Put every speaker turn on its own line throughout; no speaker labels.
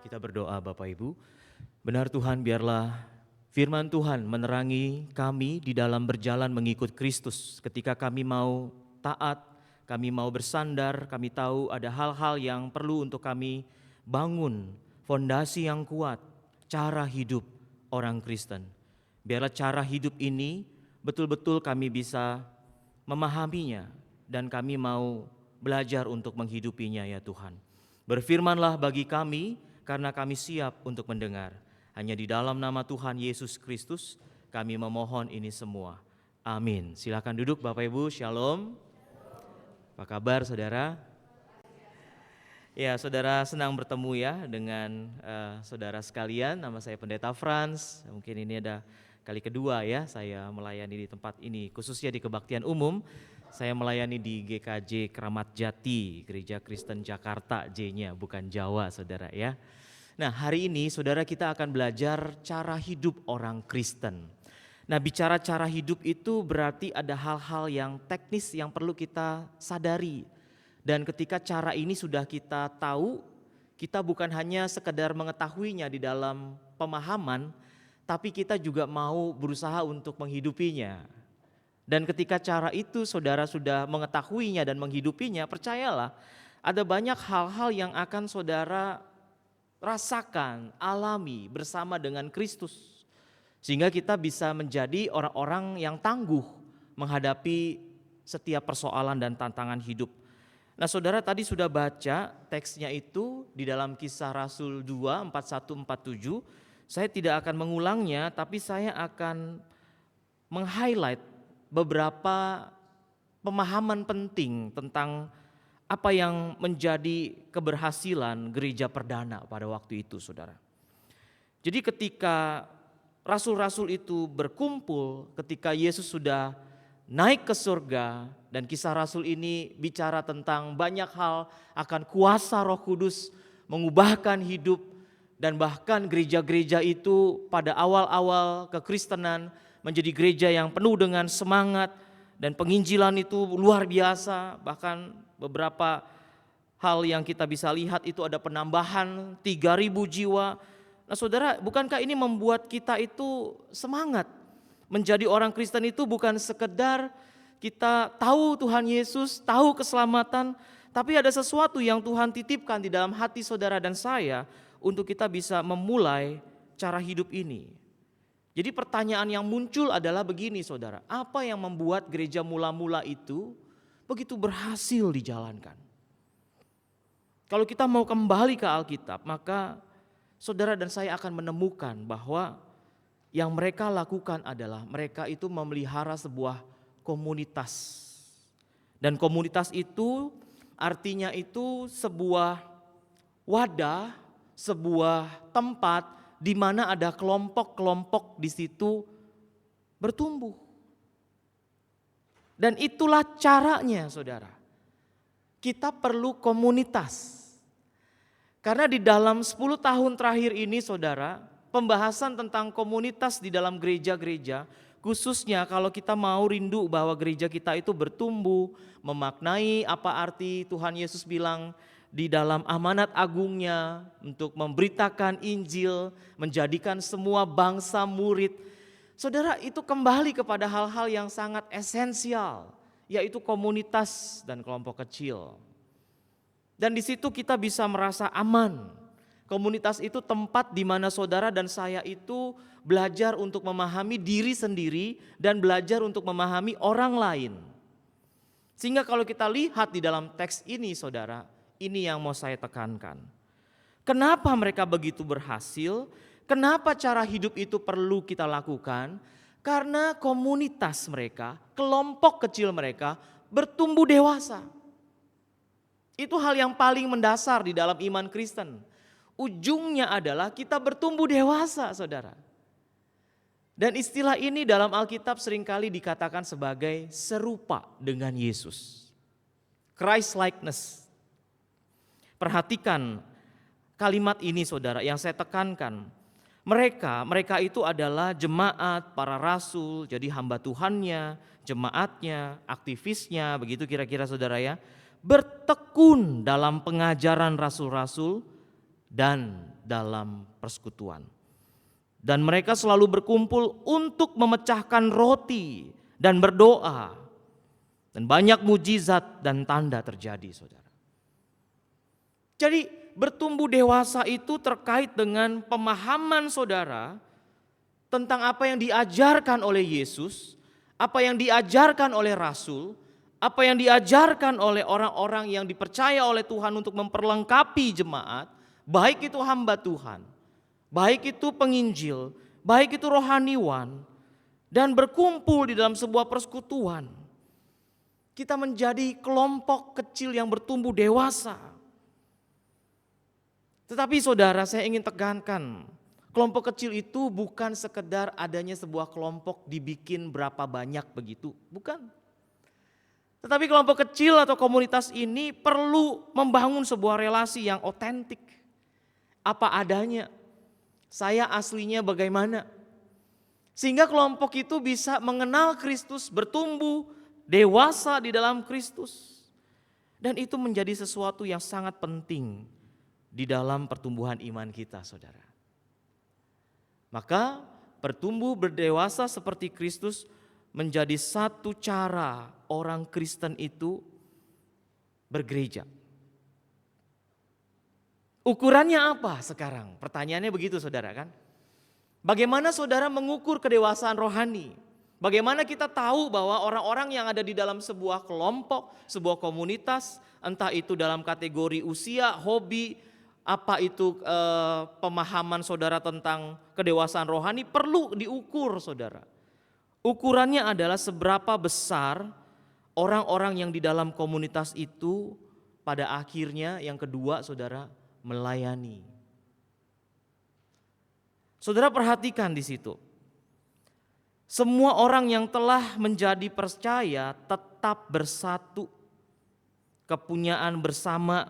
Kita berdoa Bapak Ibu. Benar Tuhan, biarlah firman Tuhan menerangi kami di dalam berjalan mengikut Kristus. Ketika kami mau taat, kami mau bersandar, kami tahu ada hal-hal yang perlu untuk kami bangun, fondasi yang kuat, cara hidup orang Kristen. Biarlah cara hidup ini betul-betul kami bisa memahaminya dan kami mau belajar untuk menghidupinya ya Tuhan. Berfirmanlah bagi kami karena kami siap untuk mendengar. Hanya di dalam nama Tuhan Yesus Kristus kami memohon ini semua. Amin. Silakan duduk Bapak Ibu, Shalom. Apa kabar saudara? Ya, saudara senang bertemu ya dengan saudara sekalian. Nama saya Pendeta Frans. Mungkin ini ada kali kedua ya saya melayani di tempat ini, khususnya di kebaktian umum. Saya melayani di GKJ Kramat Jati, Gereja Kristen Jakarta, J-nya bukan Jawa saudara ya. Nah, hari ini saudara kita akan belajar cara hidup orang Kristen. Nah, bicara cara hidup itu berarti ada hal-hal yang teknis yang perlu kita sadari. Dan ketika cara ini sudah kita tahu, kita bukan hanya sekedar mengetahuinya di dalam pemahaman, tapi kita juga mau berusaha untuk menghidupinya. Dan ketika cara itu saudara sudah mengetahuinya dan menghidupinya, percayalah ada banyak hal-hal yang akan saudara rasakan, alami bersama dengan Kristus. Sehingga kita bisa menjadi orang-orang yang tangguh menghadapi setiap persoalan dan tantangan hidup. Nah saudara tadi sudah baca teksnya itu di dalam Kisah Rasul 2, 41-47. Saya tidak akan mengulangnya, tapi saya akan meng-highlight beberapa pemahaman penting tentang apa yang menjadi keberhasilan gereja perdana pada waktu itu saudara. Jadi ketika rasul-rasul itu berkumpul, ketika Yesus sudah naik ke surga, dan kisah rasul ini bicara tentang banyak hal akan kuasa Roh Kudus mengubahkan hidup, dan bahkan gereja-gereja itu pada awal-awal kekristenan menjadi gereja yang penuh dengan semangat, dan penginjilan itu luar biasa. Bahkan beberapa hal yang kita bisa lihat itu ada penambahan 3.000 jiwa. Nah saudara, bukankah ini membuat kita itu semangat? Menjadi orang Kristen itu bukan sekedar kita tahu Tuhan Yesus, tahu keselamatan, tapi ada sesuatu yang Tuhan titipkan di dalam hati saudara dan saya untuk kita bisa memulai cara hidup ini. Jadi pertanyaan yang muncul adalah begini saudara, apa yang membuat gereja mula-mula itu begitu berhasil dijalankan? Kalau kita mau kembali ke Alkitab, maka saudara dan saya akan menemukan bahwa yang mereka lakukan adalah mereka itu memelihara sebuah komunitas. Dan komunitas itu artinya itu sebuah wadah, sebuah tempat di mana ada kelompok-kelompok di situ bertumbuh. Dan itulah caranya saudara. Kita perlu komunitas. Karena di dalam 10 tahun terakhir ini saudara, pembahasan tentang komunitas di dalam gereja-gereja, khususnya kalau kita mau rindu bahwa gereja kita itu bertumbuh, memaknai apa arti Tuhan Yesus bilang di dalam amanat agungnya untuk memberitakan Injil, menjadikan semua bangsa murid. Saudara, itu kembali kepada hal-hal yang sangat esensial, yaitu komunitas dan kelompok kecil. Dan di situ kita bisa merasa aman. Komunitas itu tempat di mana saudara dan saya itu belajar untuk memahami diri sendiri dan belajar untuk memahami orang lain. Sehingga kalau kita lihat di dalam teks ini saudara, ini yang mau saya tekankan. Kenapa mereka begitu berhasil? Kenapa cara hidup itu perlu kita lakukan? Karena komunitas mereka, kelompok kecil mereka bertumbuh dewasa. Itu hal yang paling mendasar di dalam iman Kristen. Ujungnya adalah kita bertumbuh dewasa saudara. Dan istilah ini dalam Alkitab seringkali dikatakan sebagai serupa dengan Yesus. Christ likeness. Perhatikan kalimat ini saudara yang saya tekankan. Mereka itu adalah jemaat, para rasul, jadi hamba Tuhannya, jemaatnya, aktivisnya, begitu kira-kira saudara ya. Bertekun dalam pengajaran rasul-rasul dan dalam persekutuan. Dan mereka selalu berkumpul untuk memecahkan roti dan berdoa. Dan banyak mujizat dan tanda terjadi, saudara. Jadi bertumbuh dewasa itu terkait dengan pemahaman saudara tentang apa yang diajarkan oleh Yesus, apa yang diajarkan oleh Rasul, apa yang diajarkan oleh orang-orang yang dipercaya oleh Tuhan untuk memperlengkapi jemaat, baik itu hamba Tuhan, baik itu penginjil, baik itu rohaniwan, dan berkumpul di dalam sebuah persekutuan. Kita menjadi kelompok kecil yang bertumbuh dewasa. Tetapi saudara, saya ingin tekankan, kelompok kecil itu bukan sekedar adanya sebuah kelompok dibikin berapa banyak begitu, bukan. Tetapi kelompok kecil atau komunitas ini perlu membangun sebuah relasi yang otentik. Apa adanya, saya aslinya bagaimana. Sehingga kelompok itu bisa mengenal Kristus, bertumbuh dewasa di dalam Kristus. Dan itu menjadi sesuatu yang sangat penting di dalam pertumbuhan iman kita, saudara. Maka bertumbuh berdewasa seperti Kristus menjadi satu cara orang Kristen itu bergereja. Ukurannya apa sekarang? Pertanyaannya begitu, saudara, kan? Bagaimana saudara mengukur kedewasaan rohani? Bagaimana kita tahu bahwa orang-orang yang ada di dalam sebuah kelompok, sebuah komunitas, entah itu dalam kategori usia, hobi, apa itu pemahaman saudara tentang kedewasaan rohani perlu diukur, saudara. Ukurannya adalah seberapa besar orang-orang yang di dalam komunitas itu pada akhirnya yang kedua, saudara, melayani. Saudara perhatikan di situ. Semua orang yang telah menjadi percaya tetap bersatu. Kepunyaan bersama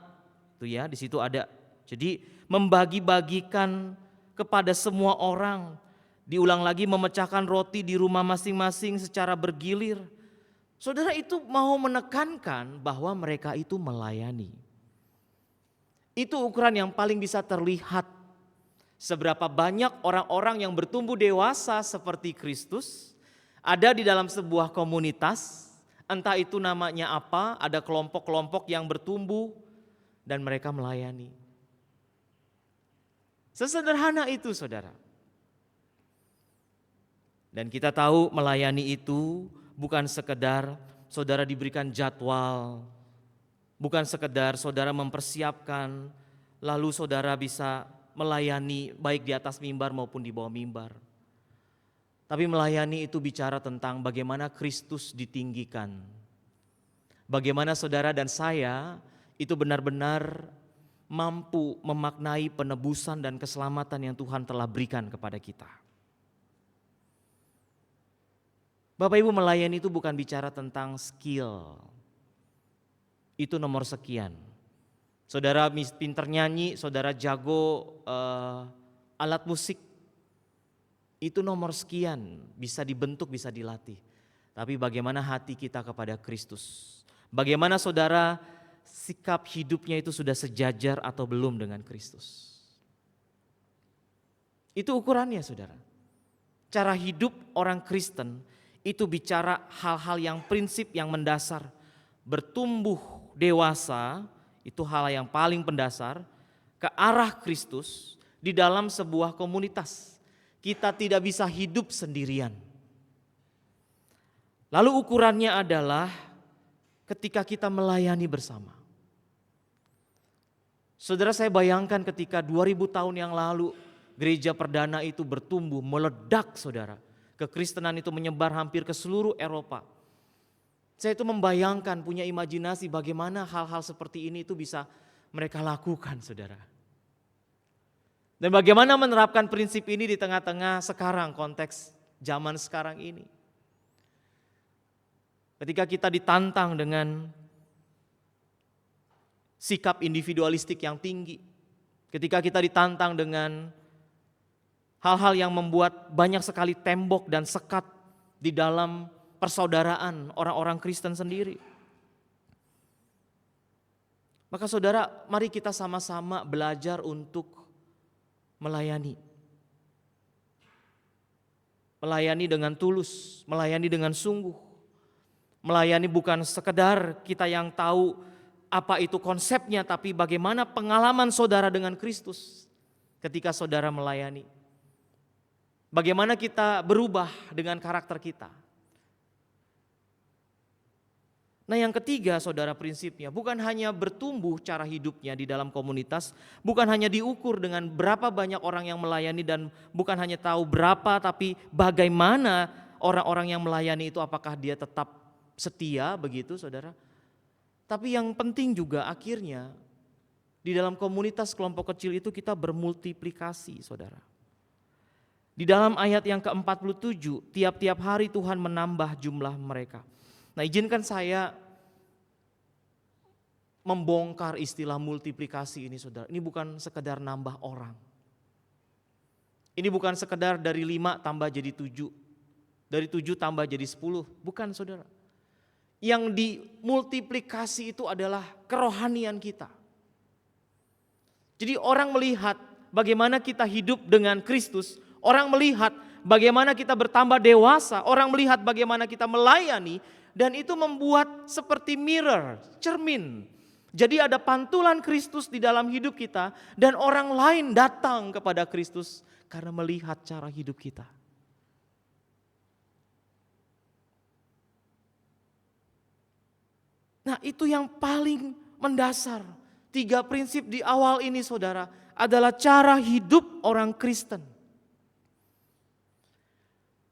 itu ya, di situ ada. Jadi membagi-bagikan kepada semua orang. Diulang lagi memecahkan roti di rumah masing-masing secara bergilir. Saudara, itu mau menekankan bahwa mereka itu melayani. Itu ukuran yang paling bisa terlihat. Seberapa banyak orang-orang yang bertumbuh dewasa seperti Kristus ada di dalam sebuah komunitas, entah itu namanya apa, ada kelompok-kelompok yang bertumbuh dan mereka melayani. Sesederhana itu, saudara. Dan kita tahu melayani itu bukan sekedar saudara diberikan jadwal, bukan sekedar saudara mempersiapkan, lalu saudara bisa melayani baik di atas mimbar maupun di bawah mimbar. Tapi melayani itu bicara tentang bagaimana Kristus ditinggikan. Bagaimana saudara dan saya itu benar-benar mampu memaknai penebusan dan keselamatan yang Tuhan telah berikan kepada kita. Bapak Ibu, melayani itu bukan bicara tentang skill. Itu nomor sekian. Saudara pinter nyanyi, saudara jago alat musik. Itu nomor sekian, bisa dibentuk, bisa dilatih. Tapi bagaimana hati kita kepada Kristus? Bagaimana saudara sikap hidupnya itu sudah sejajar atau belum dengan Kristus? Itu ukurannya, saudara. Cara hidup orang Kristen itu bicara hal-hal yang prinsip yang mendasar. Bertumbuh dewasa itu hal yang paling mendasar ke arah Kristus di dalam sebuah komunitas. Kita tidak bisa hidup sendirian. Lalu ukurannya adalah ketika kita melayani bersama. Saudara, saya bayangkan ketika 2000 tahun yang lalu gereja perdana itu bertumbuh, meledak, saudara. Kekristenan itu menyebar hampir ke seluruh Eropa. Saya itu membayangkan, punya imajinasi bagaimana hal-hal seperti ini itu bisa mereka lakukan, saudara. Dan bagaimana menerapkan prinsip ini di tengah-tengah sekarang, konteks zaman sekarang ini. Ketika kita ditantang dengan sikap individualistik yang tinggi, ketika kita ditantang dengan hal-hal yang membuat banyak sekali tembok dan sekat di dalam persaudaraan orang-orang Kristen sendiri. Maka saudara, mari kita sama-sama belajar untuk melayani. Melayani dengan tulus, melayani dengan sungguh. Melayani bukan sekedar kita yang tahu apa itu konsepnya, tapi bagaimana pengalaman saudara dengan Kristus ketika saudara melayani. Bagaimana kita berubah dengan karakter kita. Nah yang ketiga saudara prinsipnya bukan hanya bertumbuh cara hidupnya di dalam komunitas, bukan hanya diukur dengan berapa banyak orang yang melayani dan bukan hanya tahu berapa, tapi bagaimana orang-orang yang melayani itu apakah dia tetap setia begitu saudara. Tapi yang penting juga akhirnya di dalam komunitas kelompok kecil itu kita bermultiplikasi saudara. Di dalam ayat yang ke-47, tiap-tiap hari Tuhan menambah jumlah mereka. Nah izinkan saya membongkar istilah multiplikasi ini saudara. Ini bukan sekedar nambah orang. Ini bukan sekedar dari 5 tambah jadi 7. Dari 7 tambah jadi 10. Bukan saudara. Yang dimultiplikasi itu adalah kerohanian kita. Jadi orang melihat bagaimana kita hidup dengan Kristus. Orang melihat bagaimana kita bertambah dewasa. Orang melihat bagaimana kita melayani. Dan itu membuat seperti mirror, cermin. Jadi ada pantulan Kristus di dalam hidup kita dan orang lain datang kepada Kristus karena melihat cara hidup kita. Nah itu yang paling mendasar. 3 prinsip di awal ini saudara adalah cara hidup orang Kristen.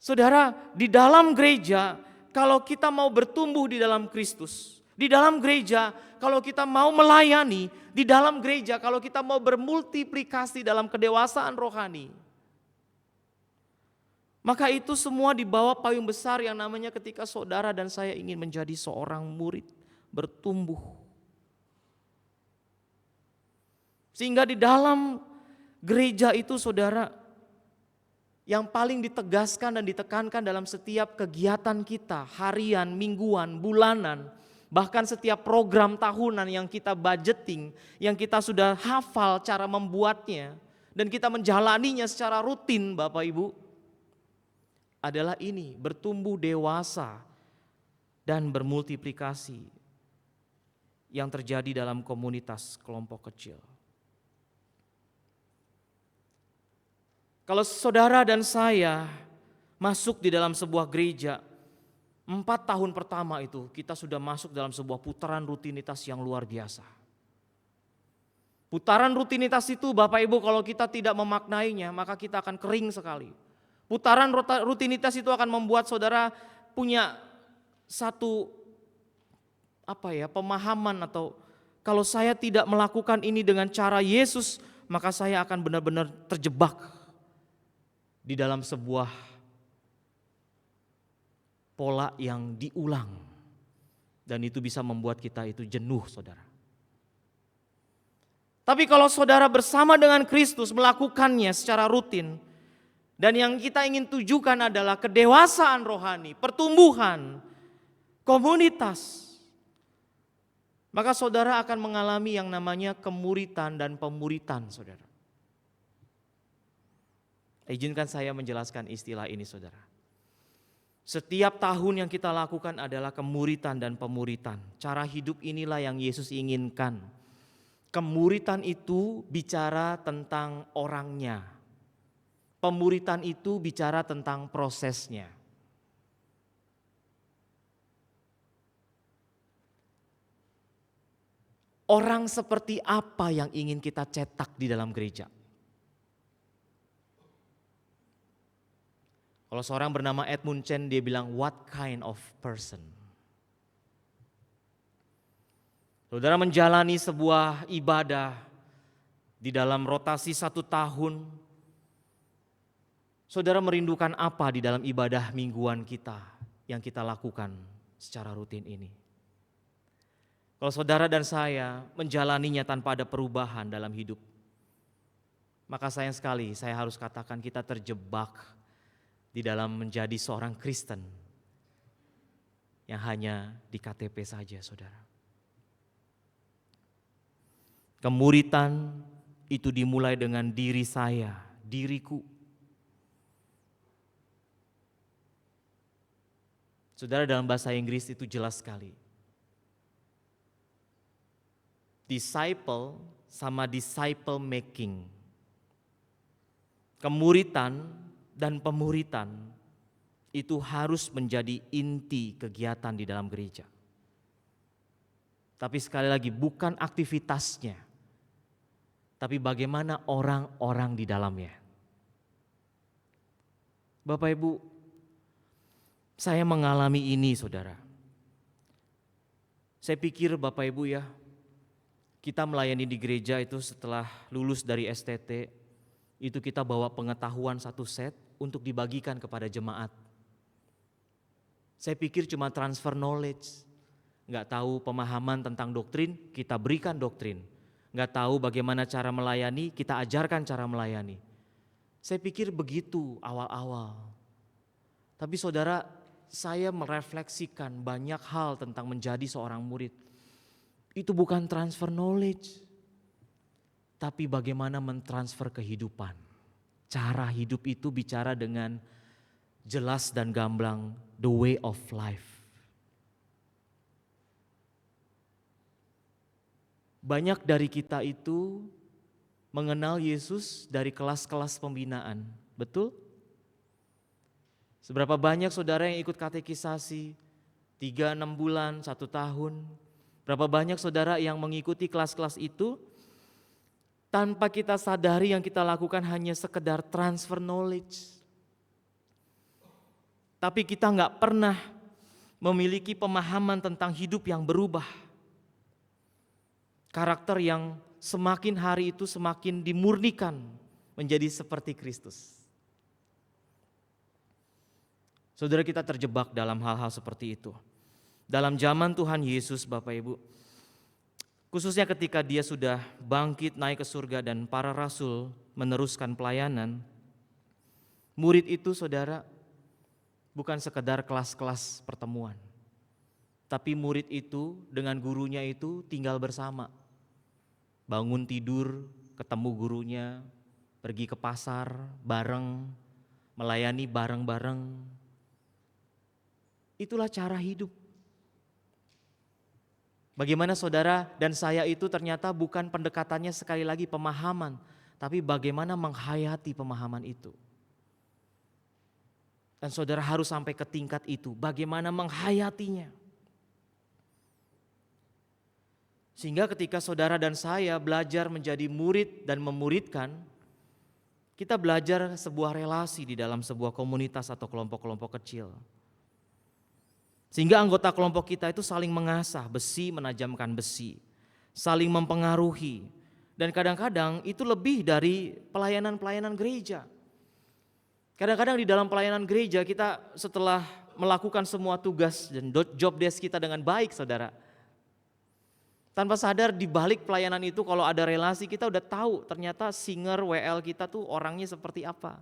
Saudara, di dalam gereja kalau kita mau bertumbuh di dalam Kristus, di dalam gereja kalau kita mau melayani, di dalam gereja kalau kita mau bermultiplikasi dalam kedewasaan rohani, maka itu semua di bawah payung besar yang namanya ketika saudara dan saya ingin menjadi seorang murid, bertumbuh. Sehingga di dalam gereja itu saudara, yang paling ditegaskan dan ditekankan dalam setiap kegiatan kita, harian, mingguan, bulanan, bahkan setiap program tahunan yang kita budgeting, yang kita sudah hafal cara membuatnya, dan kita menjalaninya secara rutin Bapak Ibu, adalah ini, bertumbuh dewasa dan bermultiplikasi yang terjadi dalam komunitas kelompok kecil. Kalau saudara dan saya masuk di dalam sebuah gereja, 4 tahun pertama itu kita sudah masuk dalam sebuah putaran rutinitas yang luar biasa. Putaran rutinitas itu Bapak Ibu kalau kita tidak memaknainya maka kita akan kering sekali. Putaran rutinitas itu akan membuat saudara punya satu pemahaman atau kalau saya tidak melakukan ini dengan cara Yesus maka saya akan benar-benar terjebak di dalam sebuah pola yang diulang dan itu bisa membuat kita itu jenuh saudara. Tapi kalau saudara bersama dengan Kristus melakukannya secara rutin dan yang kita ingin tujukan adalah kedewasaan rohani, pertumbuhan, komunitas, maka saudara akan mengalami yang namanya kemuritan dan pemuritan saudara. Izinkan saya menjelaskan istilah ini saudara. Setiap tahun yang kita lakukan adalah kemuritan dan pemuritan. Cara hidup inilah yang Yesus inginkan. Kemuritan itu bicara tentang orangnya. Pemuritan itu bicara tentang prosesnya. Orang seperti apa yang ingin kita cetak di dalam gereja? Kalau seorang bernama Edmund Chen dia bilang what kind of person? Saudara menjalani sebuah ibadah di dalam rotasi 1 tahun. Saudara merindukan apa di dalam ibadah mingguan kita yang kita lakukan secara rutin ini? Kalau saudara dan saya menjalaninya tanpa ada perubahan dalam hidup, maka sayang sekali saya harus katakan kita terjebak di dalam menjadi seorang Kristen yang hanya di KTP saja saudara. Kemuritan itu dimulai dengan diri saya, diriku. Saudara, dalam bahasa Inggris itu jelas sekali. Disciple sama disciple making. Kemuritan dan pemuritan itu harus menjadi inti kegiatan di dalam gereja. Tapi sekali lagi bukan aktivitasnya, tapi bagaimana orang-orang di dalamnya. Bapak Ibu, saya mengalami ini saudara. Saya pikir Bapak Ibu ya, kita melayani di gereja itu setelah lulus dari STT, itu kita bawa pengetahuan satu set untuk dibagikan kepada jemaat. Saya pikir cuma transfer knowledge, nggak tahu pemahaman tentang doktrin, kita berikan doktrin. Nggak tahu bagaimana cara melayani, kita ajarkan cara melayani. Saya pikir begitu awal-awal. Tapi saudara, saya merefleksikan banyak hal tentang menjadi seorang murid. Itu bukan transfer knowledge, tapi bagaimana mentransfer kehidupan. Cara hidup itu bicara dengan jelas dan gamblang, the way of life. Banyak dari kita itu mengenal Yesus dari kelas-kelas pembinaan, betul? Seberapa banyak saudara yang ikut katekisasi 3-6 bulan, 1 tahun? Berapa banyak saudara yang mengikuti kelas-kelas itu tanpa kita sadari yang kita lakukan hanya sekedar transfer knowledge. Tapi kita nggak pernah memiliki pemahaman tentang hidup yang berubah. Karakter yang semakin hari itu semakin dimurnikan menjadi seperti Kristus. Saudara, kita terjebak dalam hal-hal seperti itu. Dalam zaman Tuhan Yesus Bapak Ibu, khususnya ketika dia sudah bangkit naik ke surga dan para rasul meneruskan pelayanan, murid itu saudara bukan sekedar kelas-kelas pertemuan. Tapi murid itu dengan gurunya itu tinggal bersama. Bangun tidur, ketemu gurunya, pergi ke pasar bareng, melayani bareng-bareng. Itulah cara hidup. Bagaimana saudara dan saya itu ternyata bukan pendekatannya sekali lagi pemahaman, tapi bagaimana menghayati pemahaman itu. Dan saudara harus sampai ke tingkat itu, bagaimana menghayatinya. Sehingga ketika saudara dan saya belajar menjadi murid dan memuridkan, kita belajar sebuah relasi di dalam sebuah komunitas atau kelompok-kelompok kecil. Sehingga anggota kelompok kita itu saling mengasah, besi menajamkan besi, saling mempengaruhi. Dan kadang-kadang itu lebih dari pelayanan-pelayanan gereja. Kadang-kadang di dalam pelayanan gereja kita setelah melakukan semua tugas dan job desk kita dengan baik saudara, tanpa sadar di balik pelayanan itu kalau ada relasi kita udah tahu ternyata singer WL kita tuh orangnya seperti apa.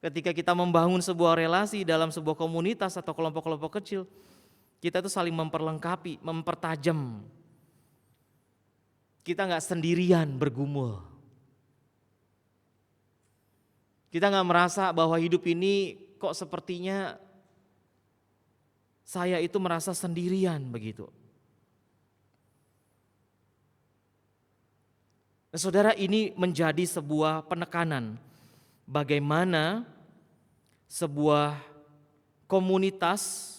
Ketika kita membangun sebuah relasi dalam sebuah komunitas atau kelompok-kelompok kecil, kita tuh saling memperlengkapi, mempertajam. Kita gak sendirian bergumul. Kita gak merasa bahwa hidup ini kok sepertinya saya itu merasa sendirian begitu. Nah, saudara, ini menjadi sebuah penekanan bagaimana sebuah komunitas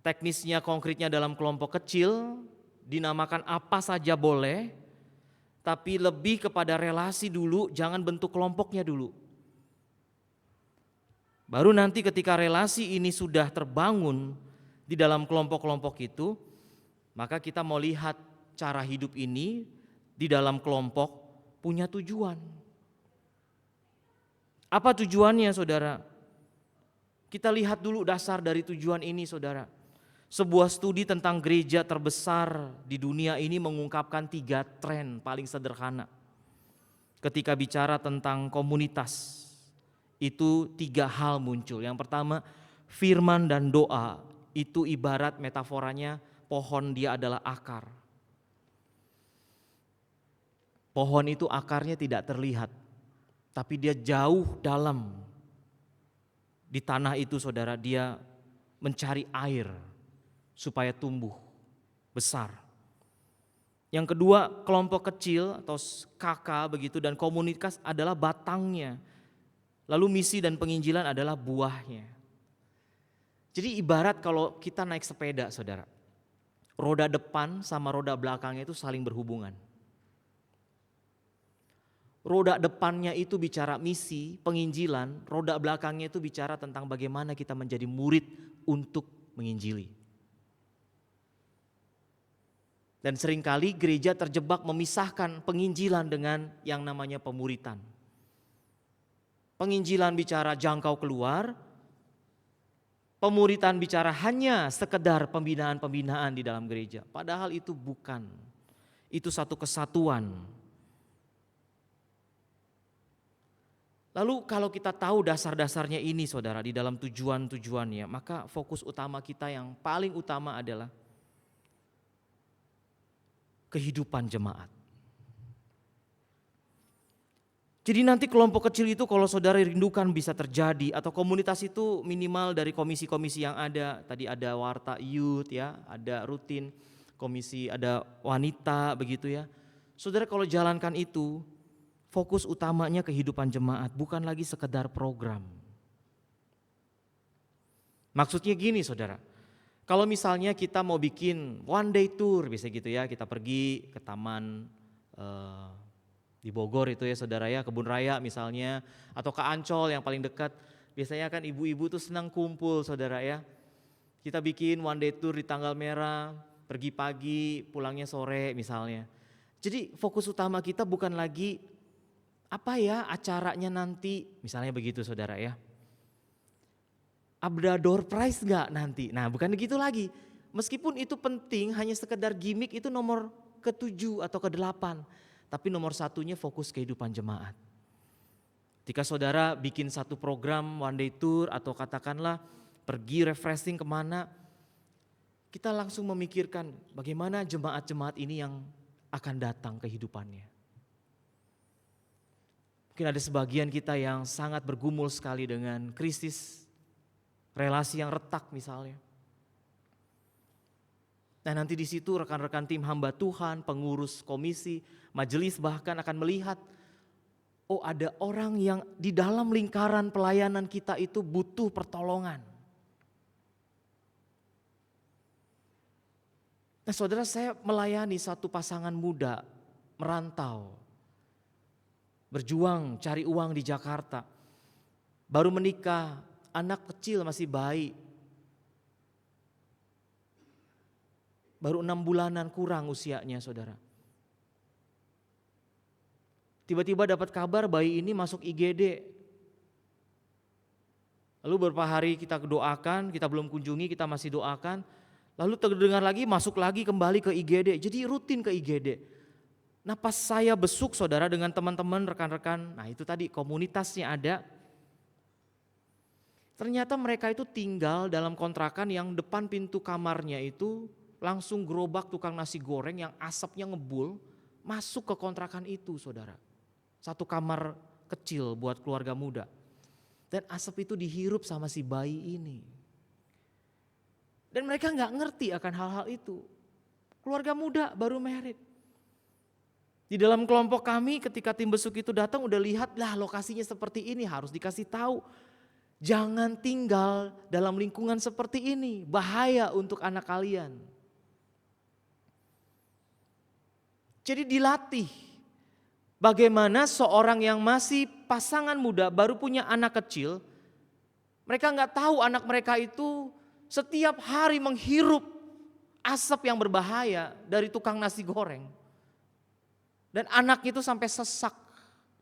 teknisnya konkretnya dalam kelompok kecil dinamakan apa saja boleh, tapi lebih kepada relasi dulu, jangan bentuk kelompoknya dulu. Baru nanti ketika relasi ini sudah terbangun di dalam kelompok-kelompok itu, maka kita mau lihat cara hidup ini di dalam kelompok punya tujuan. Apa tujuannya saudara? Kita lihat dulu dasar dari tujuan ini saudara. Sebuah studi tentang gereja terbesar di dunia ini mengungkapkan 3 tren paling sederhana. Ketika bicara tentang komunitas, itu 3 hal muncul. Yang pertama, firman dan doa itu ibarat metaforanya pohon, dia adalah akar. Pohon itu akarnya tidak terlihat, tapi dia jauh dalam di tanah itu saudara, dia mencari air supaya tumbuh besar. Yang kedua, kelompok kecil atau KK begitu dan komunitas adalah batangnya. Lalu misi dan penginjilan adalah buahnya. Jadi ibarat kalau kita naik sepeda saudara, roda depan sama roda belakangnya itu saling berhubungan. Roda depannya itu bicara misi, penginjilan, roda belakangnya itu bicara tentang bagaimana kita menjadi murid untuk menginjili. Dan seringkali gereja terjebak memisahkan penginjilan dengan yang namanya pemuritan. Penginjilan bicara jangkau keluar, pemuritan bicara hanya sekedar pembinaan-pembinaan di dalam gereja. Padahal itu bukan, itu satu kesatuan. Lalu kalau kita tahu dasar-dasarnya ini saudara di dalam tujuan-tujuannya, maka fokus utama kita yang paling utama adalah kehidupan jemaat. Jadi nanti kelompok kecil itu kalau saudara rindukan bisa terjadi, atau komunitas itu minimal dari komisi-komisi yang ada. Tadi ada warta youth ya, ada rutin komisi, ada wanita begitu ya. Saudara kalau jalankan itu, fokus utamanya kehidupan jemaat, bukan lagi sekedar program. Maksudnya gini saudara, kalau misalnya kita mau bikin one day tour, bisa gitu ya, kita pergi ke taman di Bogor itu ya saudara ya, Kebun Raya misalnya, atau ke Ancol yang paling dekat. Biasanya kan ibu-ibu tuh senang kumpul saudara ya. Kita bikin one day tour di tanggal merah, pergi pagi, pulangnya sore misalnya. Jadi fokus utama kita bukan lagi apa ya acaranya nanti, misalnya begitu saudara ya. Ada door prize enggak nanti? Nah bukan begitu lagi. Meskipun itu penting, hanya sekedar gimmick, itu nomor ke-7 atau ke-8. Tapi nomor satunya fokus kehidupan jemaat. Ketika saudara bikin satu program one day tour atau katakanlah pergi refreshing kemana, kita langsung memikirkan bagaimana jemaat-jemaat ini yang akan datang kehidupannya. Mungkin ada sebagian kita yang sangat bergumul sekali dengan krisis relasi yang retak misalnya. Nah nanti di situ rekan-rekan tim hamba Tuhan, pengurus komisi, majelis bahkan akan melihat, oh ada orang yang di dalam lingkaran pelayanan kita itu butuh pertolongan. Nah saudara, saya melayani satu pasangan muda merantau, berjuang cari uang di Jakarta, baru menikah, anak kecil masih bayi, baru 6 bulanan kurang usianya saudara. Tiba-tiba dapat kabar bayi ini masuk IGD. Lalu beberapa hari kita doakan, kita belum kunjungi, kita masih doakan. Lalu terdengar lagi masuk lagi kembali ke IGD, jadi rutin ke IGD. Nah pas saya besuk saudara dengan teman-teman, rekan-rekan, nah itu tadi komunitasnya ada. Ternyata mereka itu tinggal dalam kontrakan yang depan pintu kamarnya itu langsung gerobak tukang nasi goreng yang asapnya ngebul masuk ke kontrakan itu saudara. Satu kamar kecil buat keluarga muda. Dan asap itu dihirup sama si bayi ini. Dan mereka gak ngerti akan hal-hal itu. Keluarga muda baru married. Di dalam kelompok kami ketika tim besuk itu datang udah lihat lah lokasinya seperti ini, harus dikasih tahu. Jangan tinggal dalam lingkungan seperti ini, bahaya untuk anak kalian. Jadi dilatih bagaimana seorang yang masih pasangan muda baru punya anak kecil, mereka nggak tahu anak mereka itu setiap hari menghirup asap yang berbahaya dari tukang nasi goreng. Dan anak itu sampai sesak,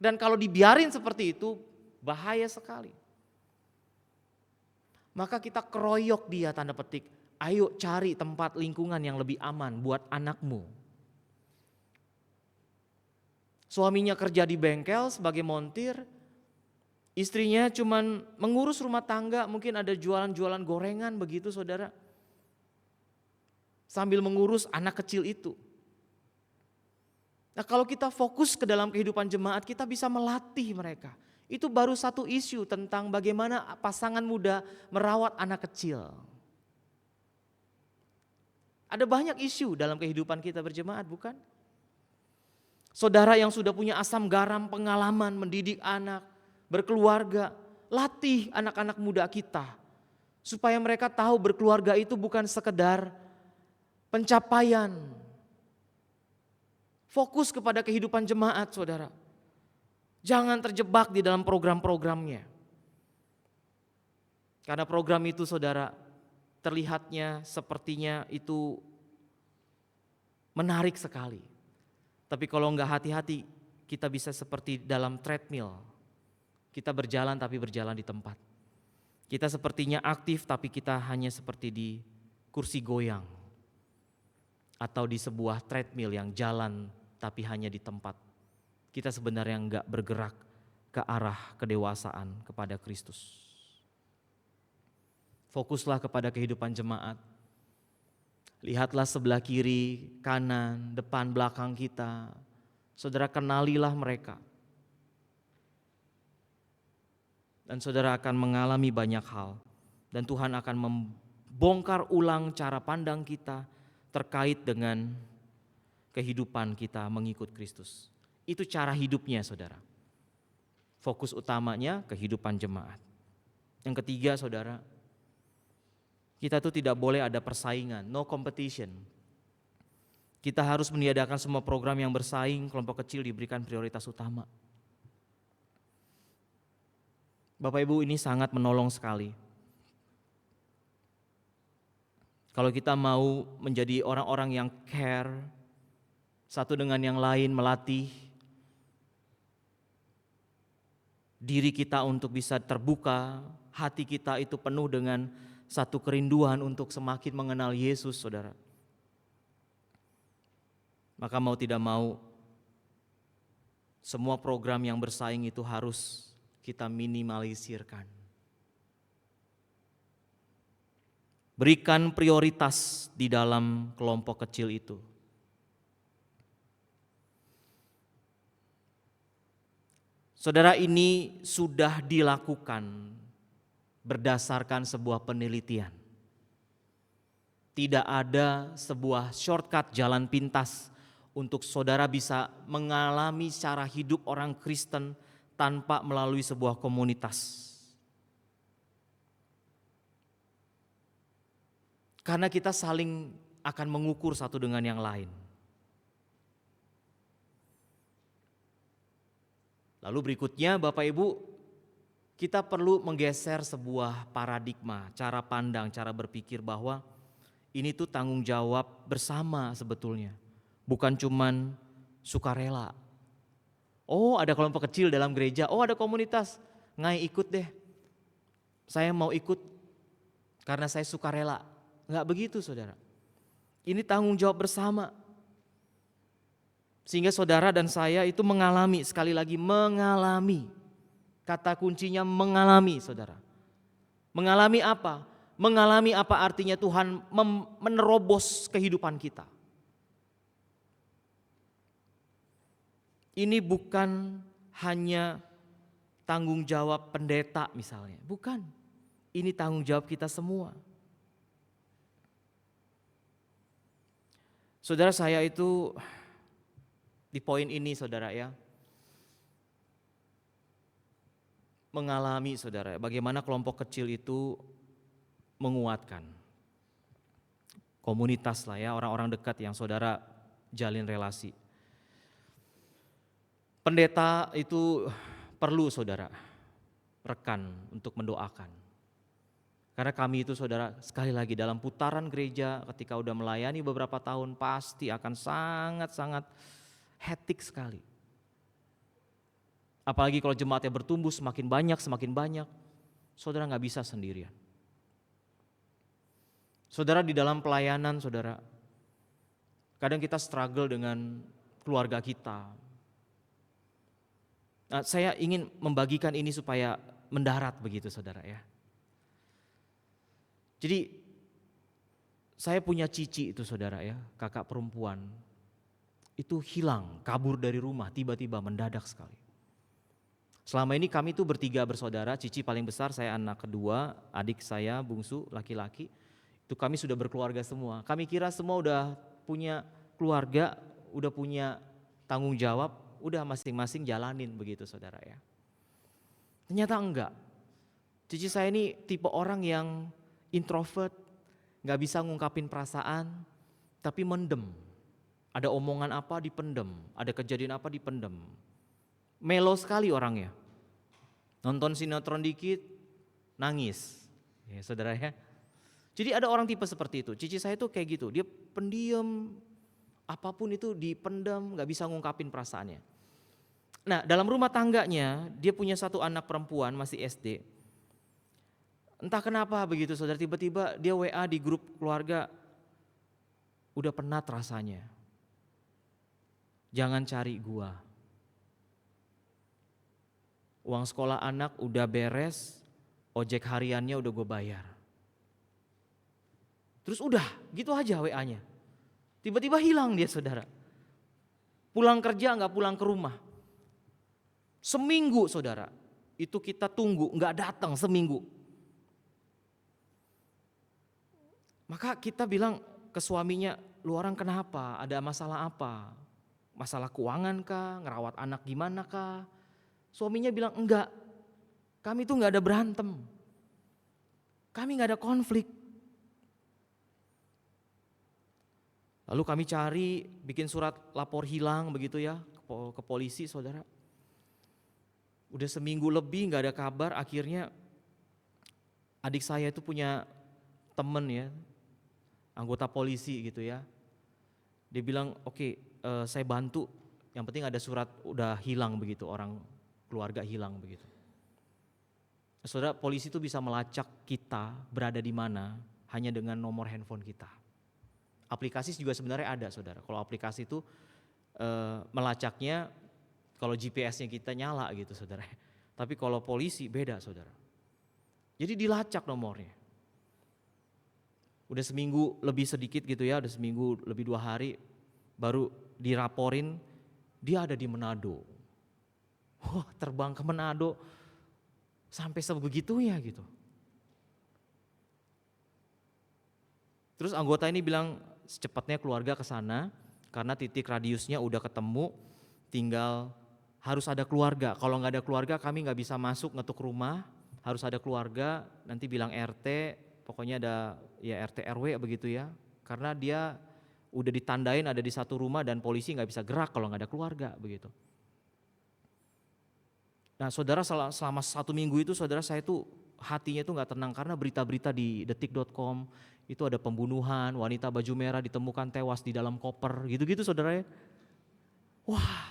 dan kalau dibiarin seperti itu bahaya sekali. Maka kita keroyok dia tanda petik, ayo cari tempat lingkungan yang lebih aman buat anakmu. Suaminya kerja di bengkel sebagai montir, istrinya cuman mengurus rumah tangga, mungkin ada jualan-jualan gorengan begitu saudara. Sambil mengurus anak kecil itu. Nah, kalau kita fokus ke dalam kehidupan jemaat, kita bisa melatih mereka. Itu baru satu isu tentang bagaimana pasangan muda merawat anak kecil. Ada banyak isu dalam kehidupan kita berjemaat, bukan? Saudara yang sudah punya asam garam pengalaman mendidik anak, berkeluarga, latih anak-anak muda kita. Supaya mereka tahu berkeluarga itu bukan sekedar pencapaian. Fokus kepada kehidupan jemaat, saudara. Jangan terjebak di dalam program-programnya. Karena program itu, saudara, terlihatnya sepertinya itu menarik sekali. Tapi kalau enggak hati-hati, kita bisa seperti dalam treadmill. Kita berjalan tapi berjalan di tempat. Kita sepertinya aktif tapi kita hanya seperti di kursi goyang. Atau di sebuah treadmill yang jalan tapi hanya di tempat. Kita sebenarnya enggak bergerak ke arah kedewasaan kepada Kristus. Fokuslah kepada kehidupan jemaat. Lihatlah sebelah kiri, kanan, depan, belakang kita. Saudara, kenalilah mereka. Dan saudara akan mengalami banyak hal. Dan Tuhan akan membongkar ulang cara pandang kita terkait dengan kehidupan kita mengikut Kristus. Itu cara hidupnya, saudara. Fokus utamanya kehidupan jemaat. Yang ketiga, saudara, kita tuh tidak boleh ada persaingan, no competition. Kita harus meniadakan semua program yang bersaing, kelompok kecil diberikan prioritas utama. Bapak Ibu, ini sangat menolong sekali. Kalau kita mau menjadi orang-orang yang care, satu dengan yang lain, melatih diri kita untuk bisa terbuka, hati kita itu penuh dengan satu kerinduan untuk semakin mengenal Yesus, saudara. Maka mau tidak mau, semua program yang bersaing itu harus kita minimalisirkan. Berikan prioritas di dalam kelompok kecil itu. Saudara, ini sudah dilakukan berdasarkan sebuah penelitian. Tidak ada sebuah shortcut jalan pintas untuk saudara bisa mengalami cara hidup orang Kristen tanpa melalui sebuah komunitas. Karena kita saling akan mengukur satu dengan yang lain. Lalu berikutnya, Bapak Ibu, kita perlu menggeser sebuah paradigma, cara pandang, cara berpikir bahwa ini tuh tanggung jawab bersama sebetulnya. Bukan cuman sukarela. Oh, ada kelompok kecil dalam gereja, oh ada komunitas, ngai ikut deh. Saya mau ikut karena saya sukarela. Enggak begitu, saudara. Ini tanggung jawab bersama. Sehingga saudara dan saya itu mengalami, sekali lagi mengalami. Kata kuncinya mengalami, saudara. Mengalami apa? Mengalami apa artinya Tuhan menerobos kehidupan kita. Ini bukan hanya tanggung jawab pendeta misalnya, bukan. Ini tanggung jawab kita semua. Saudara, saya itu di poin ini, saudara ya, mengalami, saudara, bagaimana kelompok kecil itu menguatkan komunitas lah ya, orang-orang dekat yang saudara jalin relasi. Pendeta itu perlu, saudara, rekan untuk mendoakan. Karena kami itu, saudara, sekali lagi dalam putaran gereja ketika udah melayani beberapa tahun pasti akan sangat-sangat hektik sekali. Apalagi kalau jemaatnya bertumbuh semakin banyak, saudara gak bisa sendirian. Saudara, di dalam pelayanan, saudara, kadang kita struggle dengan keluarga kita. Nah, saya ingin membagikan ini supaya mendarat begitu, saudara ya. Jadi saya punya cici itu, saudara ya, kakak perempuan. itu hilang, kabur dari rumah tiba-tiba mendadak sekali. Selama ini kami tuh bertiga bersaudara, Cici paling besar, saya anak kedua, adik saya bungsu laki-laki. Itu kami sudah berkeluarga semua. Kami kira semua udah punya keluarga, udah punya tanggung jawab, udah masing-masing jalanin begitu saudara ya. Ternyata enggak. Cici saya ini tipe orang yang introvert, gak bisa ngungkapin perasaan, tapi mendem. Ada omongan apa dipendem, ada kejadian apa dipendem. Melo sekali orangnya. Nonton sinetron dikit, nangis. Ya saudara ya. Jadi ada orang tipe seperti itu. Cici saya tuh kayak gitu, dia pendiam, apapun itu dipendam, gak bisa ngungkapin perasaannya. Nah dalam rumah tangganya, dia punya satu anak perempuan masih SD. Entah kenapa begitu saudara, tiba-tiba dia WA di grup keluarga, udah penat rasanya. Jangan cari gua. Uang sekolah anak udah beres, ojek hariannya udah gue bayar. Terus udah gitu aja WA-nya. Tiba-tiba hilang dia saudara. Pulang kerja gak pulang ke rumah. Seminggu saudara, itu kita tunggu gak datang seminggu. Maka kita bilang ke suaminya, lu orang kenapa? Ada masalah apa? Masalah keuangan kah? Ngerawat anak gimana kah? Suaminya bilang enggak, kami tuh gak ada berantem. Kami gak ada konflik. Lalu kami cari, bikin surat lapor hilang begitu ya ke polisi saudara. Udah seminggu lebih gak ada kabar, akhirnya adik saya itu punya temen ya, anggota polisi gitu ya. Dia bilang oke, saya bantu, yang penting ada surat udah hilang begitu, orang keluarga hilang begitu. Saudara, polisi itu bisa melacak kita berada di mana hanya dengan nomor handphone kita. Aplikasi juga sebenarnya ada saudara, kalau aplikasi itu melacaknya kalau GPS-nya kita nyala gitu saudara. Tapi kalau polisi beda saudara. Jadi dilacak nomornya. Udah seminggu lebih sedikit gitu ya, udah seminggu lebih 2 hari baru diraporin dia ada di Manado. Wah terbang ke Manado sampai sebegitunya gitu. Terus anggota ini bilang secepatnya keluarga ke sana karena titik radiusnya udah ketemu, tinggal harus ada keluarga. Kalau nggak ada keluarga kami nggak bisa masuk ngetuk rumah, harus ada keluarga. Nanti bilang RT, pokoknya ada ya RT RW begitu ya. Karena dia udah ditandain ada di satu rumah dan polisi nggak bisa gerak kalau nggak ada keluarga begitu. Nah saudara selama 1 minggu itu saudara saya tuh hatinya tuh nggak tenang karena berita-berita di detik.com itu ada pembunuhan, wanita baju merah ditemukan tewas di dalam koper gitu-gitu saudara ya. Wah.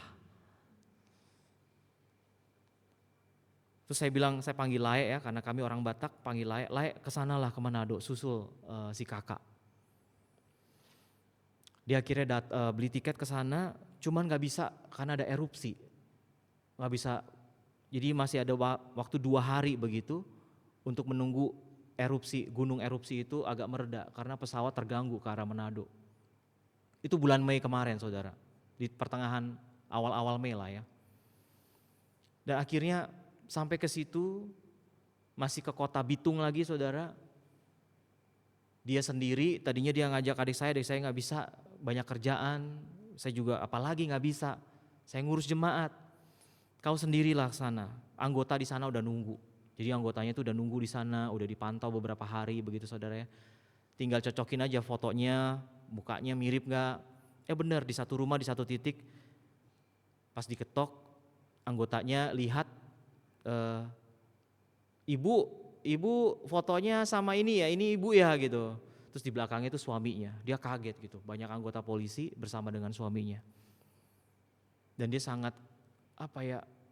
Terus saya bilang saya panggil Lae ya karena kami orang Batak, panggil Lae kesanalah ke Manado susul si kakak. Dia akhirnya beli tiket ke sana, cuman nggak bisa karena ada erupsi, nggak bisa. Jadi masih ada waktu 2 hari begitu untuk menunggu gunung erupsi itu agak mereda karena pesawat terganggu ke arah Manado. Itu bulan Mei kemarin saudara, di pertengahan awal-awal Mei lah ya. Dan akhirnya sampai ke situ masih ke kota Bitung lagi saudara. Dia sendiri, tadinya dia ngajak adik saya nggak bisa, banyak kerjaan, saya juga apalagi nggak bisa, saya ngurus jemaat. Kau sendirilah sana, anggota di sana udah nunggu. Jadi anggotanya itu udah nunggu di sana, udah dipantau beberapa hari begitu saudara ya. Tinggal cocokin aja fotonya, mukanya mirip nggak? Benar di satu rumah di satu titik, pas diketok anggotanya lihat, ibu fotonya sama ini ya, ini ibu ya gitu. Terus di belakangnya itu suaminya, dia kaget gitu, banyak anggota polisi bersama dengan suaminya. Dan dia sangat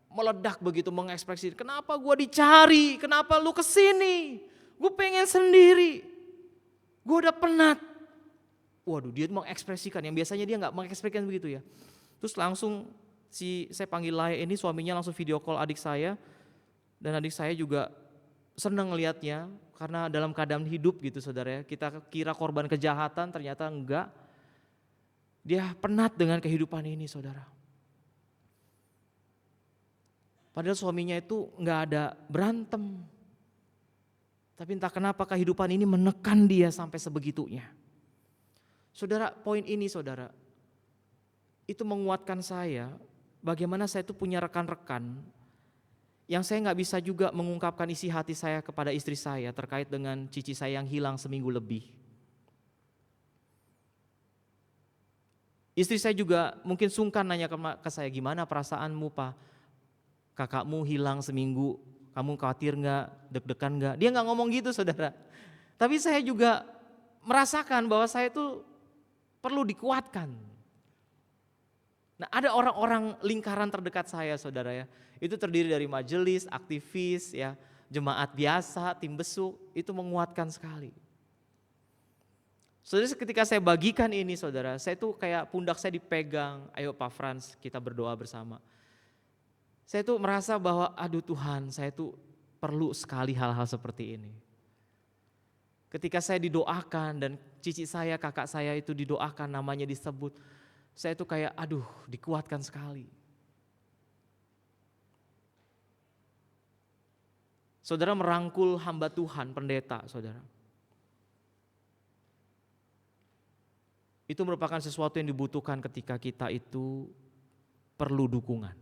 meledak begitu mengekspresi, kenapa gua dicari, kenapa lu kesini, gue pengen sendiri, gue udah penat. Waduh dia mengekspresikan, yang biasanya dia gak mengekspresikan begitu ya. Terus langsung saya panggil Lae ini, suaminya langsung video call adik saya, dan adik saya juga senang ngelihatnya karena dalam keadaan hidup gitu saudara ya. Kita kira korban kejahatan ternyata enggak. Dia penat dengan kehidupan ini, saudara. Padahal suaminya itu nggak ada berantem. Tapi entah kenapa kehidupan ini menekan dia sampai sebegitunya. Saudara, poin ini saudara, itu menguatkan saya bagaimana saya itu punya rekan-rekan yang saya nggak bisa juga mengungkapkan isi hati saya kepada istri saya terkait dengan cici saya yang hilang seminggu lebih. Istri saya juga mungkin sungkan nanya ke saya, gimana perasaanmu Pak? Kakakmu hilang seminggu, kamu khawatir nggak, deg-degan nggak? Dia nggak ngomong gitu saudara. Tapi saya juga merasakan bahwa saya itu perlu dikuatkan. Nah, ada orang-orang lingkaran terdekat saya saudara ya. Itu terdiri dari majelis, aktivis ya, jemaat biasa, tim besuk, itu menguatkan sekali. Saudara, ketika saya bagikan ini saudara, saya tuh kayak pundak saya dipegang, ayo Pak Frans kita berdoa bersama. Saya tuh merasa bahwa aduh Tuhan, saya tuh perlu sekali hal-hal seperti ini. Ketika saya didoakan dan cici saya, kakak saya itu didoakan, namanya disebut, saya tuh kayak aduh dikuatkan sekali. Saudara merangkul hamba Tuhan, pendeta saudara. Itu merupakan sesuatu yang dibutuhkan ketika kita itu perlu dukungan.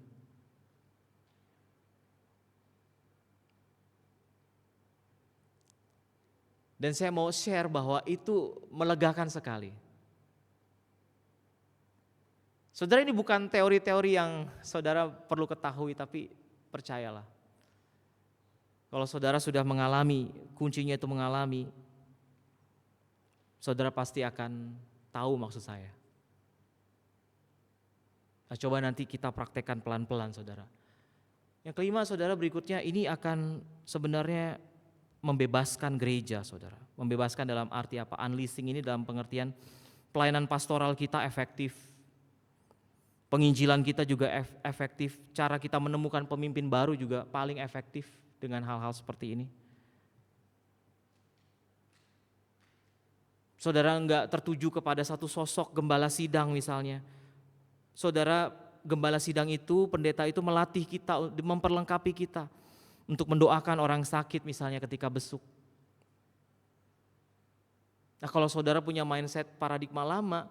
Dan saya mau share bahwa itu melegakan sekali. Saudara, ini bukan teori-teori yang saudara perlu ketahui, tapi percayalah. Kalau saudara sudah mengalami, kuncinya itu mengalami, saudara pasti akan tahu maksud saya. Nah, coba nanti kita praktekkan pelan-pelan saudara. Yang kelima saudara, berikutnya ini akan sebenarnya membebaskan gereja saudara. Membebaskan dalam arti apa? Unleashing ini dalam pengertian pelayanan pastoral kita efektif. Penginjilan kita juga efektif. Cara kita menemukan pemimpin baru juga paling efektif dengan hal-hal seperti ini. Saudara enggak tertuju kepada satu sosok gembala sidang misalnya. Saudara, gembala sidang itu, pendeta itu melatih kita, memperlengkapi kita untuk mendoakan orang sakit misalnya ketika besuk. Nah, kalau saudara punya mindset paradigma lama,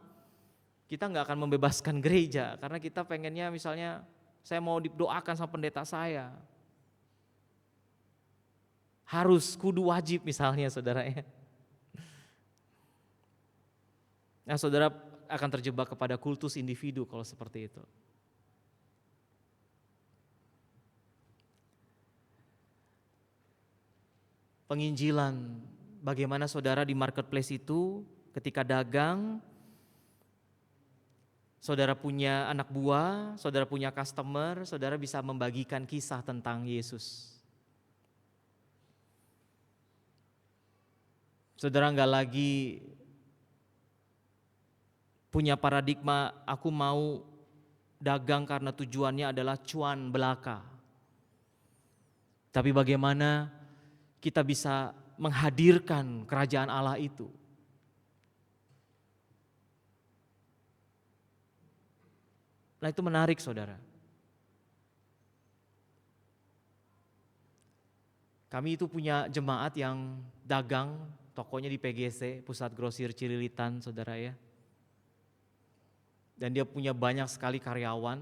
kita enggak akan membebaskan gereja karena kita pengennya misalnya saya mau didoakan sama pendeta saya. Harus, kudu, wajib misalnya saudara ya. Nah, saudara akan terjebak kepada kultus individu kalau seperti itu. Penginjilan, bagaimana saudara di marketplace itu ketika dagang, saudara punya anak buah, saudara punya customer, saudara bisa membagikan kisah tentang Yesus. Saudara enggak lagi punya paradigma aku mau dagang karena tujuannya adalah cuan belaka. Tapi bagaimana kita bisa menghadirkan kerajaan Allah itu. Nah, itu menarik saudara. Kami itu punya jemaat yang dagang, tokonya di PGC, Pusat Grosir Cililitan saudara ya. Dan dia punya banyak sekali karyawan,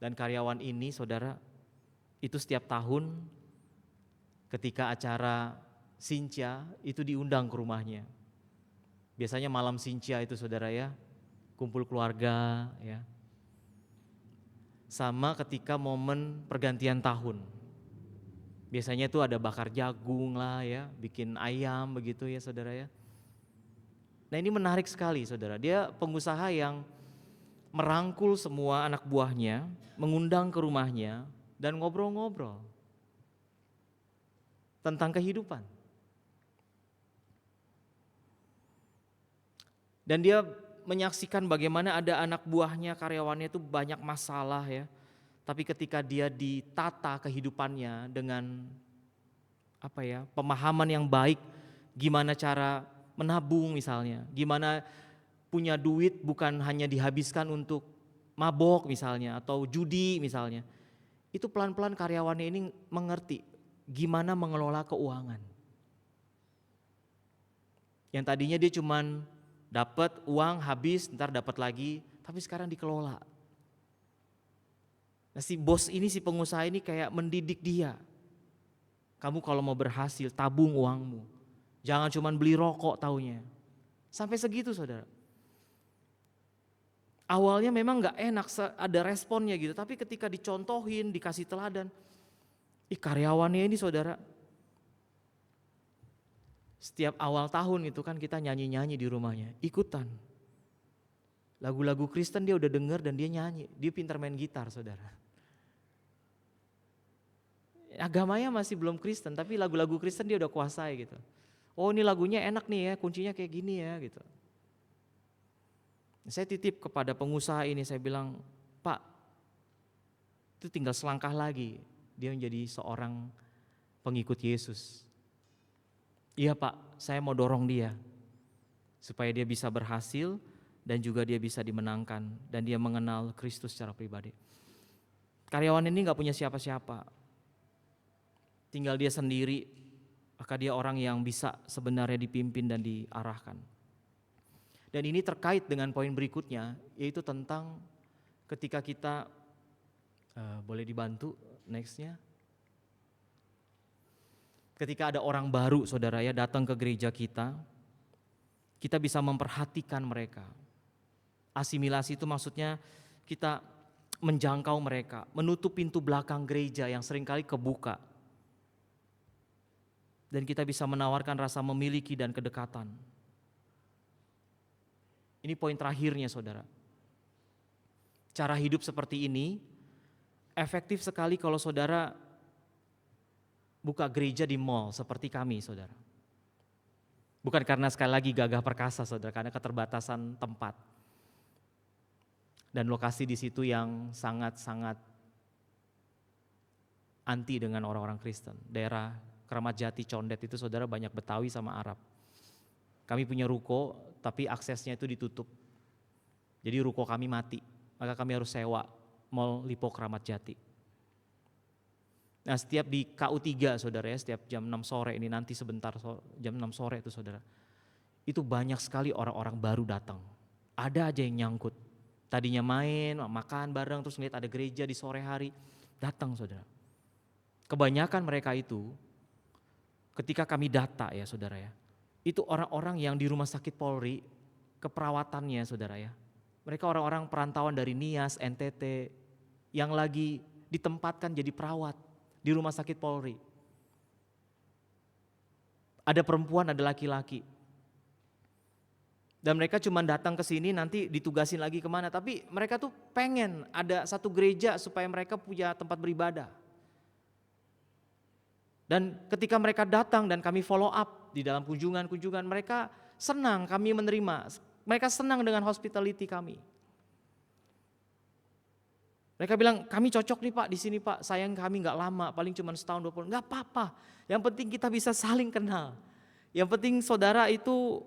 dan karyawan ini saudara, itu setiap tahun ketika acara Sinca itu diundang ke rumahnya. Biasanya malam Sinca itu saudara ya, kumpul keluarga ya. Sama ketika momen pergantian tahun. Biasanya itu ada bakar jagung lah ya, bikin ayam begitu ya saudara ya. Nah, ini menarik sekali saudara, dia pengusaha yang merangkul semua anak buahnya, mengundang ke rumahnya dan ngobrol-ngobrol tentang kehidupan. Dan dia menyaksikan bagaimana ada anak buahnya, karyawannya itu banyak masalah ya. Tapi ketika dia ditata kehidupannya dengan pemahaman yang baik, gimana cara menabung misalnya, gimana punya duit bukan hanya dihabiskan untuk mabok misalnya atau judi misalnya. Itu pelan-pelan karyawannya ini mengerti gimana mengelola keuangan. Yang tadinya dia cuman dapat uang habis, ntar dapat lagi, tapi sekarang dikelola. Nah si bos ini, si pengusaha ini kayak mendidik dia. Kamu kalau mau berhasil tabung uangmu. Jangan cuman beli rokok taunya. Sampai segitu saudara. Awalnya memang gak enak ada responnya gitu. Tapi ketika dicontohin, dikasih teladan. Karyawannya ini saudara. Setiap awal tahun itu kan kita nyanyi-nyanyi di rumahnya. Ikutan. Lagu-lagu Kristen dia udah denger dan dia nyanyi. Dia pintar main gitar saudara. Agamanya masih belum Kristen tapi lagu-lagu Kristen dia udah kuasai gitu. Oh ini lagunya enak nih ya, kuncinya kayak gini ya gitu. Saya titip kepada pengusaha ini, saya bilang, Pak, itu tinggal selangkah lagi dia menjadi seorang pengikut Yesus. Iya Pak, saya mau dorong dia supaya dia bisa berhasil dan juga dia bisa dimenangkan dan dia mengenal Kristus secara pribadi. Karyawan ini gak punya siapa-siapa, tinggal dia sendiri, maka dia orang yang bisa sebenarnya dipimpin dan diarahkan. Dan ini terkait dengan poin berikutnya, yaitu tentang ketika kita, boleh dibantu nextnya. Ketika ada orang baru saudara ya datang ke gereja kita bisa memperhatikan mereka. Asimilasi itu maksudnya kita menjangkau mereka, menutup pintu belakang gereja yang seringkali kebuka. Dan kita bisa menawarkan rasa memiliki dan kedekatan. Ini poin terakhirnya saudara. Cara hidup seperti ini efektif sekali kalau saudara buka gereja di mall seperti kami saudara. Bukan karena sekali lagi gagah perkasa saudara, karena keterbatasan tempat. Dan lokasi di situ yang sangat-sangat anti dengan orang-orang Kristen. Daerah Kramat Jati, Condet itu saudara banyak Betawi sama Arab. Kami punya ruko tapi aksesnya itu ditutup. Jadi ruko kami mati, maka kami harus sewa Mall Lipo Kramat Jati. Nah setiap di KU3 saudara ya, setiap jam 6 sore ini nanti sebentar jam 6 sore itu saudara. Itu banyak sekali orang-orang baru datang. Ada aja yang nyangkut. Tadinya main, makan bareng terus ngeliat ada gereja di sore hari, datang saudara. Kebanyakan mereka itu ketika kami data ya saudara ya, itu orang-orang yang di rumah sakit Polri keperawatannya saudara ya. Mereka orang-orang perantauan dari Nias, NTT yang lagi ditempatkan jadi perawat di rumah sakit Polri. Ada perempuan, ada laki-laki. Dan mereka cuma datang ke sini nanti ditugasin lagi kemana. Tapi mereka tuh pengen ada satu gereja supaya mereka punya tempat beribadah. Dan ketika mereka datang dan kami follow up di dalam kunjungan-kunjungan, mereka senang kami menerima. Mereka senang dengan hospitality kami. Mereka bilang, kami cocok nih Pak di sini Pak, sayang kami gak lama, paling cuma setahun 20. Gak apa-apa, yang penting kita bisa saling kenal. Yang penting saudara itu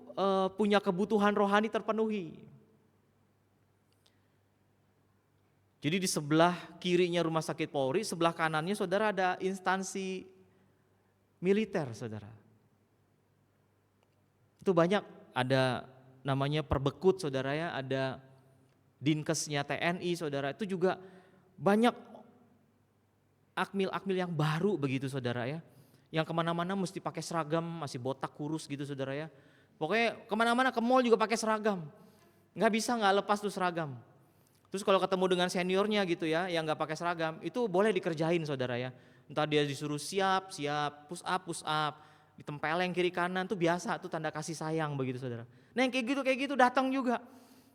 punya kebutuhan rohani terpenuhi. Jadi di sebelah kirinya rumah sakit Polri, sebelah kanannya saudara ada instansi militer saudara. Itu banyak, ada namanya Perbekut saudara ya, ada Dinkesnya TNI saudara, itu juga banyak akmil-akmil yang baru begitu saudara ya. Yang kemana-mana mesti pakai seragam, masih botak kurus gitu saudara ya. Pokoknya kemana-mana ke mall juga pakai seragam. Gak bisa gak lepas tuh seragam. Terus kalau ketemu dengan seniornya gitu ya, yang gak pakai seragam, itu boleh dikerjain saudara ya. Entah dia disuruh siap, push up, ditempeleng kiri kanan, tuh biasa tuh tanda kasih sayang begitu saudara. Nah yang kayak gitu datang juga.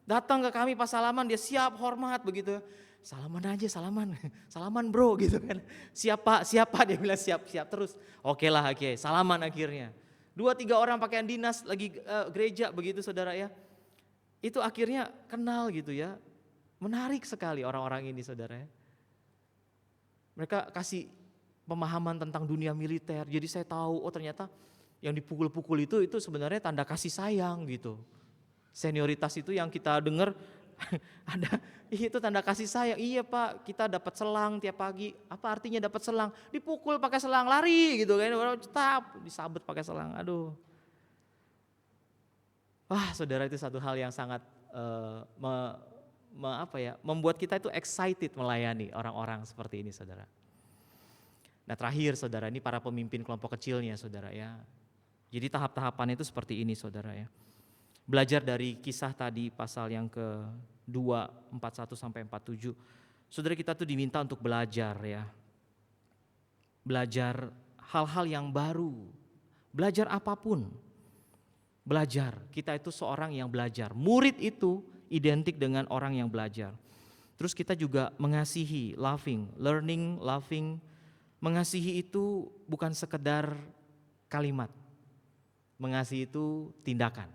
Datang ke kami pas salaman dia siap hormat begitu. Salaman aja salaman bro gitu kan. Siapa dia bilang siap terus. Oke, salaman akhirnya. 2-3 orang pakaian dinas lagi gereja begitu saudara ya. Itu akhirnya kenal gitu ya. Menarik sekali orang-orang ini saudara ya. Mereka kasih pemahaman tentang dunia militer. Jadi saya tahu ternyata yang dipukul-pukul itu sebenarnya tanda kasih sayang gitu. Senioritas itu yang kita dengar ada itu tanda kasih sayang. Iya Pak, kita dapat selang tiap pagi. Apa artinya dapat selang? Dipukul pakai selang, lari gitu kan. Orang tetap disabet pakai selang. Aduh. Wah, saudara, itu satu hal yang sangat membuat kita itu excited melayani orang-orang seperti ini, saudara. Nah, terakhir saudara, ini para pemimpin kelompok kecilnya, saudara ya. Jadi tahap-tahapannya itu seperti ini, saudara ya. Belajar dari kisah tadi pasal yang ke-2, 41 sampai 47. Saudara, kita tuh diminta untuk belajar ya. Belajar hal-hal yang baru. Belajar apapun. Belajar, kita itu seorang yang belajar. Murid itu identik dengan orang yang belajar. Terus kita juga mengasihi, loving, learning, loving. Mengasihi itu bukan sekedar kalimat. Mengasihi itu tindakan.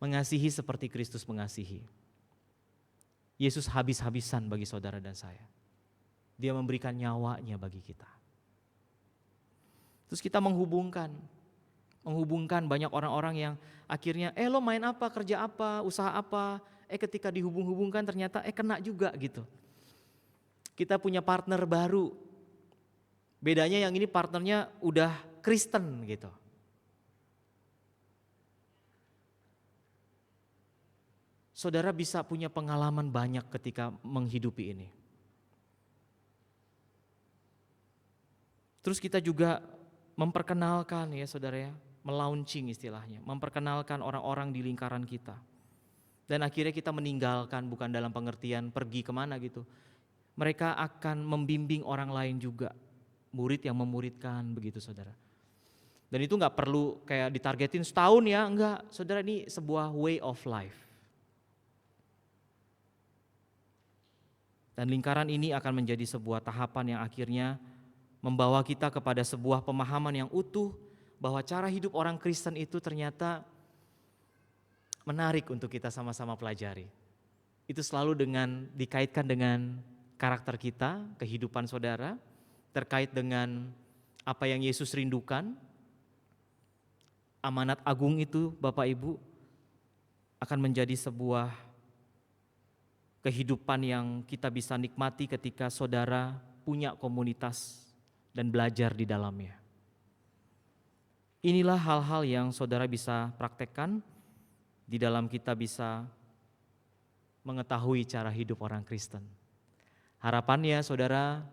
Mengasihi seperti Kristus mengasihi. Yesus habis-habisan bagi saudara dan saya. Dia memberikan nyawanya bagi kita. Terus kita menghubungkan banyak orang-orang yang akhirnya lo main apa, kerja apa, usaha apa, ketika dihubung-hubungkan ternyata kena juga gitu. Kita punya partner baru. Bedanya yang ini partnernya udah Kristen gitu. Saudara bisa punya pengalaman banyak ketika menghidupi ini. Terus kita juga memperkenalkan ya saudara ya, melaunching istilahnya, memperkenalkan orang-orang di lingkaran kita. Dan akhirnya kita meninggalkan, bukan dalam pengertian pergi kemana gitu. Mereka akan membimbing orang lain juga, murid yang memuridkan begitu saudara. Dan itu gak perlu kayak ditargetin setahun ya, enggak. Saudara, ini sebuah way of life. Dan lingkaran ini akan menjadi sebuah tahapan yang akhirnya membawa kita kepada sebuah pemahaman yang utuh bahwa cara hidup orang Kristen itu ternyata menarik untuk kita sama-sama pelajari. Itu selalu dikaitkan dengan karakter kita, kehidupan saudara, terkait dengan apa yang Yesus rindukan. Amanat agung itu Bapak Ibu akan menjadi sebuah kehidupan yang kita bisa nikmati ketika saudara punya komunitas dan belajar di dalamnya. Inilah hal-hal yang saudara bisa praktekkan di dalam kita bisa mengetahui cara hidup orang Kristen. Harapannya saudara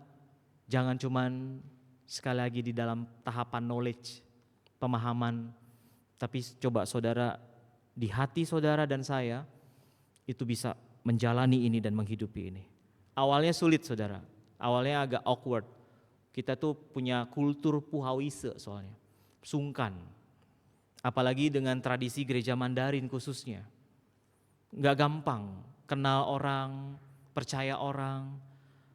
jangan cuman sekali lagi di dalam tahapan knowledge, pemahaman, tapi coba saudara di hati saudara dan saya itu bisa menjalani ini dan menghidupi ini. Awalnya sulit saudara, awalnya agak awkward. Kita tuh punya kultur puhawise soalnya, sungkan. Apalagi dengan tradisi gereja Mandarin khususnya. Gak gampang kenal orang, percaya orang.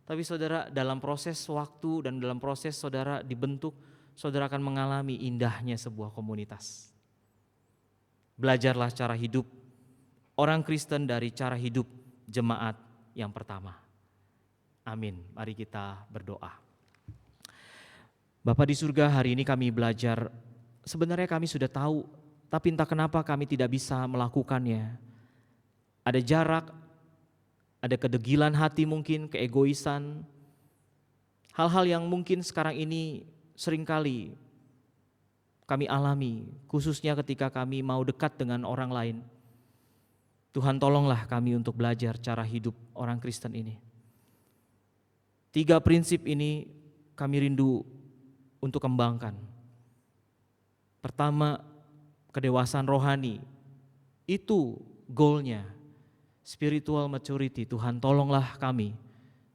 Tapi saudara dalam proses waktu dan dalam proses saudara dibentuk, saudara akan mengalami indahnya sebuah komunitas. Belajarlah cara hidup orang Kristen dari cara hidup jemaat yang pertama. Amin. Mari kita berdoa. Bapa di surga, hari ini kami belajar, sebenarnya kami sudah tahu, tapi entah kenapa kami tidak bisa melakukannya. Ada jarak, ada kedegilan hati mungkin, keegoisan, hal-hal yang mungkin sekarang ini seringkali kami alami, khususnya ketika kami mau dekat dengan orang lain. Tuhan tolonglah kami untuk belajar cara hidup orang Kristen ini. 3 prinsip ini kami rindu untuk kembangkan. Pertama, kedewasaan rohani. Itu goalnya, spiritual maturity. Tuhan tolonglah kami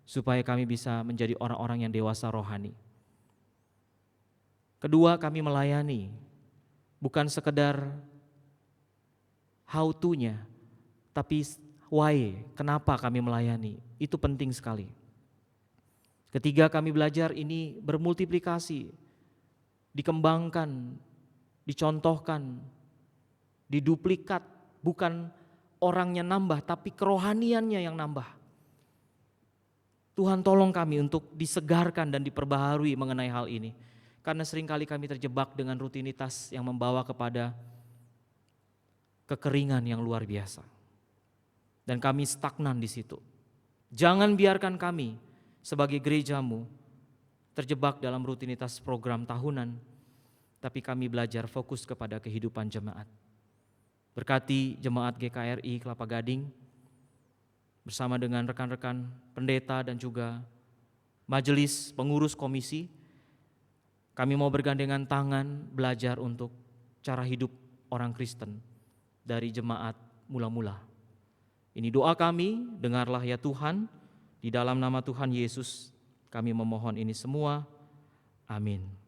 supaya kami bisa menjadi orang-orang yang dewasa rohani. Kedua, kami melayani. Bukan sekedar how to-nya, tapi why, kenapa kami melayani, itu penting sekali. Ketiga, kami belajar ini bermultiplikasi, dikembangkan, dicontohkan, diduplikat, bukan orangnya nambah, tapi kerohaniannya yang nambah. Tuhan tolong kami untuk disegarkan dan diperbaharui mengenai hal ini. Karena seringkali kami terjebak dengan rutinitas yang membawa kepada kekeringan yang luar biasa. Dan kami stagnan di situ. Jangan biarkan kami sebagai gerejamu terjebak dalam rutinitas program tahunan, tapi kami belajar fokus kepada kehidupan jemaat. Berkati jemaat GKRI Kelapa Gading bersama dengan rekan-rekan pendeta dan juga majelis pengurus komisi. Kami mau bergandengan tangan belajar untuk cara hidup orang Kristen dari jemaat mula-mula. Ini doa kami, dengarlah ya Tuhan, di dalam nama Tuhan Yesus kami memohon ini semua. Amin.